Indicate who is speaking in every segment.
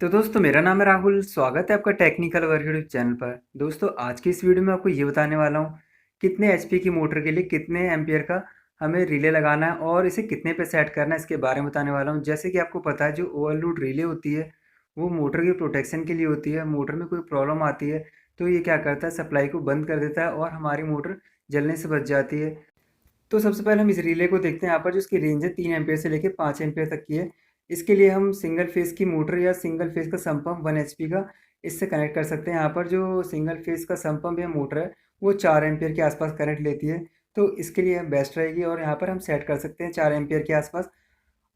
Speaker 1: तो दोस्तों मेरा नाम है राहुल। स्वागत है आपका टेक्निकल वर्क यूट्यूब चैनल पर। दोस्तों आज की इस वीडियो में आपको ये बताने वाला हूँ कितने एचपी की मोटर के लिए कितने एम्पियर का हमें रिले लगाना है और इसे कितने पे सेट करना है, इसके बारे में बताने वाला हूँ। जैसे कि आपको पता है जो ओवरलोड रिले होती है वो मोटर की प्रोटेक्शन के लिए होती है। मोटर में कोई प्रॉब्लम आती है तो ये क्या करता है, सप्लाई को बंद कर देता है और हमारी मोटर जलने से बच जाती है। तो सबसे पहले हम इस रिले को देखते हैं। यहाँ पर जो इसकी रेंज है 3 एम्पियर से लेकर 5 एम्पियर तक की है। इसके लिए हम सिंगल फेस की मोटर या सिंगल फेस का सम पंप 1 एचपी का इससे कनेक्ट कर सकते हैं। यहाँ पर जो सिंगल फेस का सम पंप या मोटर है वो 4 एम्पियर के आसपास करंट लेती है, तो इसके लिए बेस्ट रहेगी और यहाँ पर हम सेट कर सकते हैं 4 एम्पियर के आसपास।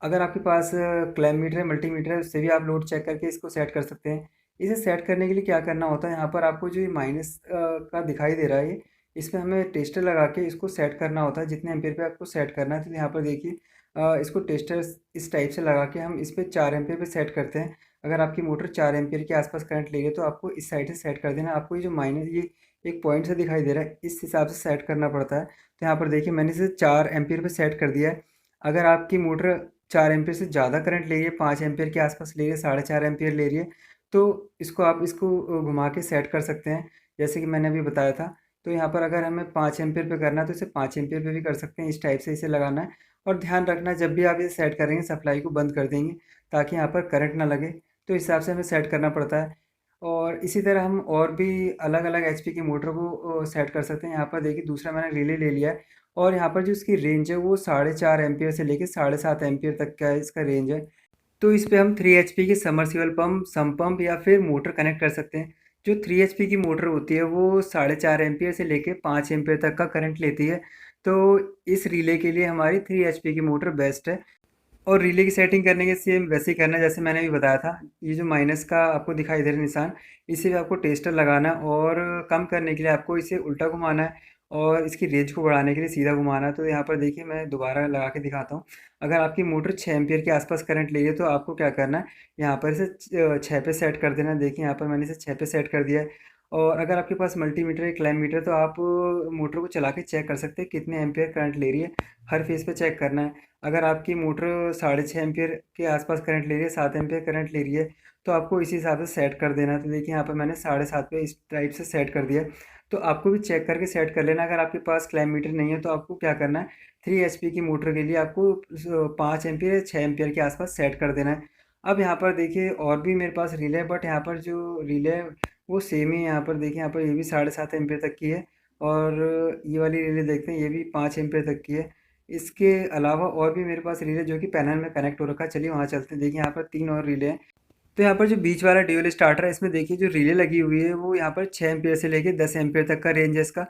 Speaker 1: अगर आपके पास क्लैम मीटर है, मल्टीमीटर है, उससे भी आप लोड चेक करके इसको सेट कर सकते हैं। इसे सेट करने के लिए क्या करना होता है, यहाँ पर आपको जो ये माइनस का दिखाई दे रहा है इसमें हमें टेस्टर लगा के इसको सेट करना होता है जितने एम्पियर पे आपको सेट करना है। तो यहाँ पर देखिए इसको टेस्टर इस टाइप से लगा के हम इस पर 4 एम्पियर पे सेट करते हैं। अगर आपकी मोटर 4 एम्पियर के आसपास करंट ले रही है तो आपको इस साइड से सेट कर देना। आपको ये जो माइनस ये एक पॉइंट से दिखाई दे रहा है इस हिसाब से सेट करना पड़ता है। तो यहाँ पर देखिए मैंने इसे 4 एम्पियर पे सेट कर दिया है। अगर आपकी मोटर 4 एम्पियर से ज़्यादा करंट ले रही है, 5 एम्पियर के आसपास ले रही है, 4.5 एम्पियर ले रही है, तो इसको आप इसको घुमा के सेट कर सकते हैं जैसे कि मैंने अभी बताया था। तो यहाँ पर अगर हमें 5 एम्पियर पे करना है तो इसे 5 एम्पियर पे भी कर सकते हैं। इस टाइप से इसे लगाना है और ध्यान रखना जब भी आप इसे सेट करेंगे सप्लाई को बंद कर देंगे ताकि यहाँ पर करंट ना लगे। तो इस हिसाब से हमें सेट करना पड़ता है। और इसी तरह हम और भी अलग अलग एचपी की मोटर को सेट कर सकते हैं। यहाँ पर देखिए दूसरा मैंने रिले ले लिया है और यहाँ पर जो इसकी रेंज है वो 4.5 एम्पियर से लेकर 7.5 एम्पियर तक का इसका रेंज है। तो इस पे हम 3 एचपी की समरसीबल पंप, सम पंप या फिर मोटर कनेक्ट कर सकते हैं। जो 3 एचपी की मोटर होती है वो 4.5 एम्पियर से लेके 5 एम्पियर तक का करंट लेती है। तो इस रिले के लिए हमारी 3 एचपी की मोटर बेस्ट है। और रिले की सेटिंग करने के सेम वैसे ही करना है जैसे मैंने अभी बताया था। ये जो माइनस का आपको दिखाई दे रहा है निशान, इसे भी आपको टेस्टर लगाना है और कम करने के लिए आपको इसे उल्टा घुमाना है और इसकी रेंज को बढ़ाने के लिए सीधा घुमाना है। तो यहाँ पर देखिए मैं दोबारा लगा के दिखाता हूँ। अगर आपकी मोटर 6 एम्पियर के आसपास करंट ले रही है तो आपको क्या करना है, यहाँ पर इसे 6 पे सेट कर देना है। देखिए यहाँ पर मैंने इसे 6 पे सेट कर दिया है। और अगर आपके पास मल्टीमीटर या क्लैम मीटर तो आप मोटर को चला के चेक कर सकते हैं कितने एम्पियर करंट ले रही है। हर फेस पे चेक करना है। अगर आपकी मोटर 6.5 एम्पियर के आसपास करंट ले रही है, 7 एम्पियर करंट ले रही है, तो आपको इसी हिसाब से सेट कर देना है। तो देखिए यहाँ पर मैंने 7.5 पे इस टाइप से सेट कर दिया। तो आपको भी चेक करके सेट कर लेना। अगर आपके पास क्लैम मीटर नहीं है तो आपको क्या करना है, 3 एचपी की मोटर के लिए आपको 5 एम्पियर या 6 एम्पियर के आसपास सेट कर देना है। अब यहाँ पर देखिए और भी मेरे पास रिले है, बट यहाँ पर जो रिले है वो सेम ही है। यहाँ पर देखिए यहाँ पर ये भी 7.5 एम्पियर तक की है और ये वाली रिले देखते हैं ये भी 5 एम्पियर तक की है। इसके अलावा और भी मेरे पास रिले जो कि पैनल में कनेक्ट हो रखा है। चलिए वहाँ चलते हैं। देखिए यहाँ पर 3 और रिले हैं। तो यहाँ पर जो बीच वाला ड्यूल स्टार्टर है इसमें देखिए जो रिले लगी हुई है वो यहाँ पर 6 एम्पियर से लेके 10 एम्पियर तक का रेंज है इसका।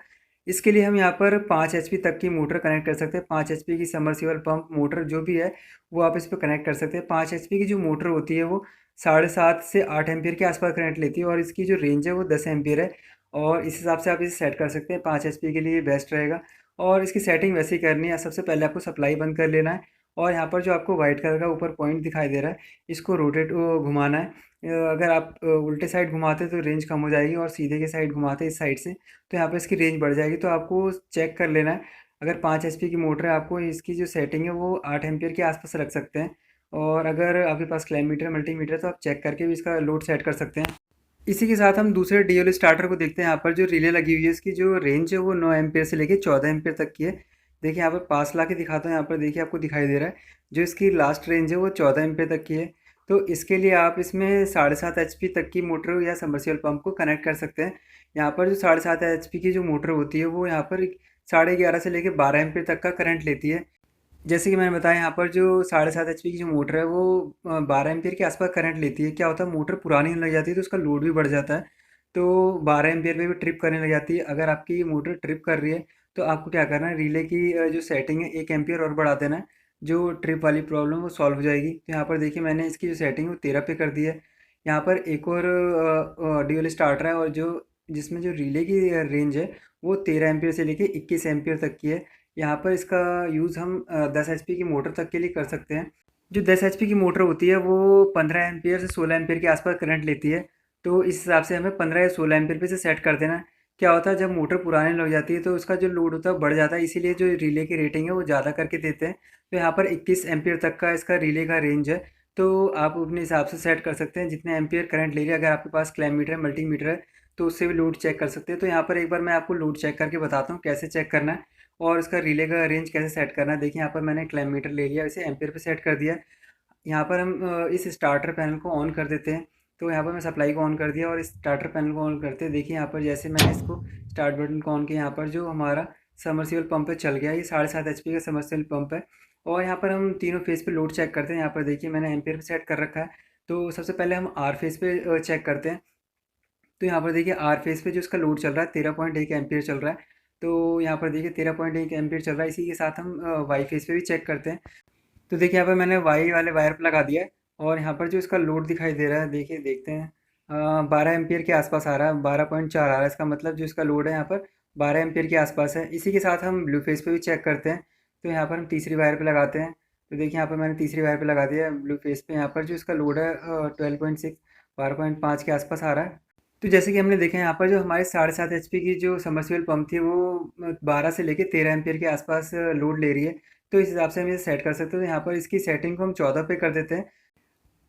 Speaker 1: इसके लिए हम यहाँ पर 5 एचपी तक की मोटर कनेक्ट कर सकते हैं। 5 एचपी की समरसीबल पंप मोटर जो भी है वो आप इस पर कनेक्ट कर सकते हैं। 5 एचपी की जो मोटर होती है वो 7.5 से 8 एम्पियर के आसपास करंट लेती है और इसकी जो रेंज है वो 10 एम्पियर है। और इस हिसाब से आप इसे सेट कर सकते हैं। 5 एचपी के लिए बेस्ट रहेगा। और इसकी सेटिंग वैसे ही करनी है। सबसे पहले आपको सप्लाई बंद कर लेना है और यहाँ पर जो आपको व्हाइट कलर का ऊपर पॉइंट दिखाई दे रहा है इसको रोटेट घुमाना है। अगर आप उल्टे साइड घुमाते तो रेंज कम हो जाएगी और सीधे के साइड घुमाते इस साइड से तो यहाँ पर इसकी रेंज बढ़ जाएगी। तो आपको चेक कर लेना है। अगर 5 एचपी की मोटर है आपको इसकी जो सेटिंग है वो 8 एम्पियर के आसपास रख सकते हैं। और अगर आपके पास क्लैम मीटर मल्टीमीटर है तो आप चेक करके भी इसका लोड सेट कर सकते हैं। इसी के साथ हम दूसरे डीएल स्टार्टर को देखते हैं। यहाँ पर जो रिले लगी हुई है इसकी जो रेंज है वो 9 एम्पियर से लेके 14 एम्पियर तक की है। देखिए यहाँ पर पास ला के दिखाता हूँ। यहाँ पर देखिए आपको दिखाई दे रहा है जो इसकी लास्ट रेंज है वो 14 एम्पियर तक की है। तो इसके लिए आप इसमें 7.5 एचपी तक की मोटर या सबमर्सिबल पंप को कनेक्ट कर सकते हैं। यहाँ पर जो 7.5 एचपी की जो मोटर होती है वो यहाँ पर 11.5 से लेकर 12 एम्पियर तक का करंट लेती है। जैसे कि मैंने बताया यहाँ पर जो 7.5 एचपी की जो मोटर है वो 12 एम्पियर के आसपास करंट लेती है। क्या होता है मोटर पुरानी होने लग जाती है तो उसका लोड भी बढ़ जाता है। तो 12 एम्पियर पे भी ट्रिप करने लग जाती है। अगर आपकी मोटर ट्रिप कर रही है तो आपको क्या करना है, रिले की जो सेटिंग है 1 एम्पियर और बढ़ा देना है। जो ट्रिप वाली प्रॉब्लम वो सॉल्व हो जाएगी। तो यहाँ पर देखिए मैंने इसकी जो सेटिंग है वो 13 पे कर दी है। यहाँ पर एक और ड्यूल स्टार्टर है और जो जिसमें जो रिले की रेंज है वो 13 एम्पियर से लेके 21 एम्पियर तक की है। यहाँ पर इसका यूज़ हम 10 एचपी की मोटर तक के लिए कर सकते हैं। जो 10 एचपी की मोटर होती है वो 15 एम्पियर से 16 एम्पियर के आसपास करंट लेती है। तो इस हिसाब से हमें 15 या 16 एम्पियर पे से सेट कर देना है। क्या होता है जब मोटर पुराने लग जाती है तो उसका जो लोड होता है बढ़ जाता है, इसीलिए जो रिले की रेटिंग है वो ज़्यादा करके देते हैं। तो यहाँ पर 21 एम्पियर तक का इसका रिले का रेंज है। तो आप अपने हिसाब से सेट कर सकते हैं जितने एम्पियर करंट ले रही है। अगर आपके पास क्लैम मीटर मल्टीमीटर है तो उससे भी लोड चेक कर सकते हैं। तो यहाँ पर एक बार मैं आपको लोड चेक करके बताता हूँ कैसे चेक करना है और इसका रिले का रेंज कैसे सेट करना है। देखिए यहाँ पर मैंने क्लैम मीटर ले लिया, इसे एम्पियर पे सेट कर दिया। यहाँ पर हम इस स्टार्टर पैनल को ऑन कर देते हैं। तो यहाँ पर मैं सप्लाई को ऑन कर दिया और इस स्टार्टर पैनल को ऑन करते हैं। देखिए यहाँ पर जैसे मैंने इसको स्टार्ट बटन को ऑन किया, यहाँ पर जो हमारा समरसीबल पंप है चल गया। ये 7.5 HP का समरसीबल पंप है। और यहाँ पर हम तीनों फेज़ पे लोड चेक करते हैं। यहाँ पर देखिए मैंने एम्पियर पे सेट कर रखा है। तो सबसे पहले हम आर फेज़ पे चेक करते हैं। तो यहाँ पर देखिए आर फेज़ पे जो इसका लोड चल रहा है 13.1 एम्पियर चल रहा है। तो यहाँ पर देखिए 13.1 एम्पियर चल रहा है। इसी के साथ हम वाई फेज़ पे भी चेक करते हैं। तो देखिए यहाँ पर मैंने वाई वाले वायर पे लगा दिया है और यहाँ पर जो इसका लोड दिखाई दे रहा है, देखिए देखते हैं, 12 एम्पियर के आसपास आ रहा है, 12.4 आ रहा है। इसका मतलब जो इसका लोड है यहाँ पर 12 एम्पियर के आसपास है। इसी के साथ हम ब्लू फेस पे भी चेक करते हैं। तो यहाँ पर हम तीसरी वायर पे लगाते हैं। तो देखिए यहाँ पर मैंने तीसरी वायर पे लगा दिया है ब्लू फेस पे। यहाँ पर जो इसका लोड है 12.6 12.5 के आसपास आ रहा है। तो जैसे कि हमने देखा यहाँ पर जो हमारे 7.5 HP की जो समर्सिबल पंप थी वो 12 से लेके 13 एम्पियर के आसपास लोड ले रही है। तो इस हिसाब से हम इसे सेट कर सकते हैं। तो यहाँ पर इसकी सेटिंग को हम 14 पे कर देते हैं।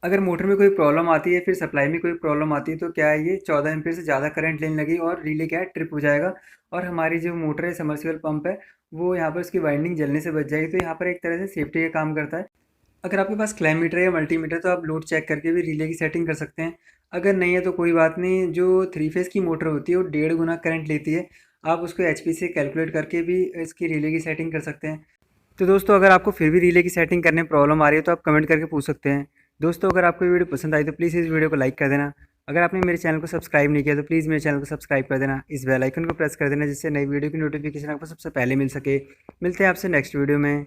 Speaker 1: अगर मोटर में कोई प्रॉब्लम आती है, फिर सप्लाई में कोई प्रॉब्लम आती है, तो क्या है, ये 14 एम्पीयर से ज़्यादा करंट लेने लगी और रिले क्या है ट्रिप हो जाएगा और हमारी जो मोटर है समर्सिबल पंप है वो यहाँ पर उसकी वाइंडिंग जलने से बच जाएगी। तो यहाँ पर एक तरह से सेफ्टी का काम करता है। अगर आपके पास क्लैम मीटर या मल्टीमीटर तो आप लोड चेक करके भी रिले की सेटिंग कर सकते हैं। अगर नहीं है तो कोई बात नहीं, जो 3 फेज़ की मोटर होती है वो 1.5 गुना करंट लेती है। आप उसको एचपी से कैलकुलेट करके भी इसकी रिले की सेटिंग कर सकते हैं। तो दोस्तों अगर आपको फिर भी रिले की सेटिंग करने में प्रॉब्लम आ रही है तो आप कमेंट करके पूछ सकते हैं। दोस्तों अगर आपको ये वीडियो पसंद आई तो प्लीज़ इस वीडियो को लाइक कर देना। अगर आपने मेरे चैनल को सब्सक्राइब नहीं किया तो प्लीज़ मेरे चैनल को सब्सक्राइब कर देना, इस बेल आइकन को प्रेस कर देना जिससे नई वीडियो की नोटिफिकेशन आपको सबसे पहले मिल सके। मिलते हैं आपसे नेक्स्ट वीडियो में।